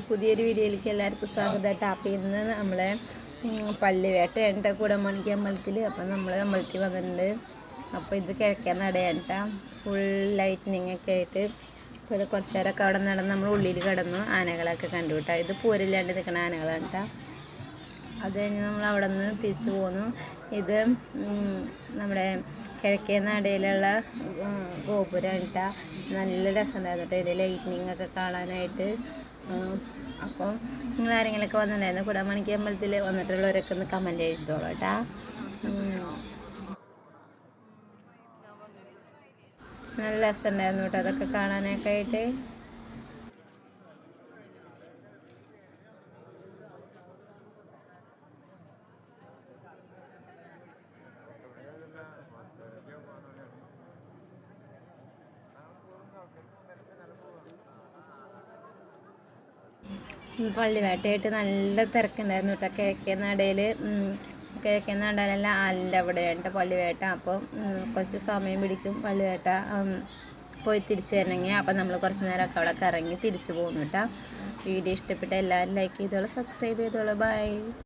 പുതിയൊരു വീഡിയോയിലേക്ക് എല്ലാവർക്കും സ്വാഗതം. അപ്പോൾ ഇന്ന് നമ്മളെ പള്ളിവേട്ടയാണ് കേട്ടോ കുടമണിക്ക് അമ്പലത്തിൽ. അപ്പം നമ്മൾ അമ്പലത്തിൽ വന്നിട്ടുണ്ട്. അപ്പോൾ ഇത് കിഴക്കേ നടയാണ് കേട്ടോ. ഫുൾ ലൈറ്റ്നിങ് ഒക്കെ ആയിട്ട് ഇപ്പോൾ കുറച്ച് നേരമൊക്കെ അവിടെ നടന്ന് നമ്മൾ ഉള്ളിൽ കിടന്നു ആനകളൊക്കെ കണ്ടു കേട്ടോ. ഇത് പോരില്ലാണ്ട് നിൽക്കുന്ന ആനകളാണ് കേട്ടോ. അത് കഴിഞ്ഞ് നമ്മൾ അവിടെ നിന്ന് തിരിച്ചു പോന്നു. ഇത് നമ്മുടെ കിഴക്കേ നടയിലുള്ള ഗോപുരം കേട്ടോ. നല്ല രസമുണ്ടായിരുന്നു കേട്ടോ ഇതിൽ ലൈറ്റ്നിങ് ഒക്കെ കാണാനായിട്ട്. അപ്പോൾ നിങ്ങൾ ആരെങ്കിലുമൊക്കെ വന്നിട്ടുണ്ടായിരുന്നു കുടമണിക്ക് അമ്പലത്തിൽ വന്നിട്ടുള്ളവരൊക്കെ ഒന്ന് കമൻറ്റ് എഴുതോളൂ കേട്ടോ. നല്ല രസമുണ്ടായിരുന്നു കേട്ടോ അതൊക്കെ കാണാനൊക്കെ ആയിട്ട്. പള്ളിവേട്ടയായിട്ട് നല്ല തിരക്കുണ്ടായിരുന്നു കേട്ടോ. കിഴക്കേ നടയിലല്ല ആലിൻ്റെ അവിടെയാണ് പള്ളിവേട്ട. അപ്പോൾ കുറച്ച് സമയം പിടിക്കും പള്ളിവേട്ട പോയി തിരിച്ചു വരണമെങ്കിൽ. അപ്പം നമ്മൾ കുറച്ച് നേരമൊക്കെ അവിടെ കറങ്ങി തിരിച്ചു പോകുന്നു കേട്ടോ. വീഡിയോ ഇഷ്ടപ്പെട്ട എല്ലാവരും ലൈക്ക് ചെയ്തോളൂ, സബ്സ്ക്രൈബ് ചെയ്തോളൂ. ബൈ.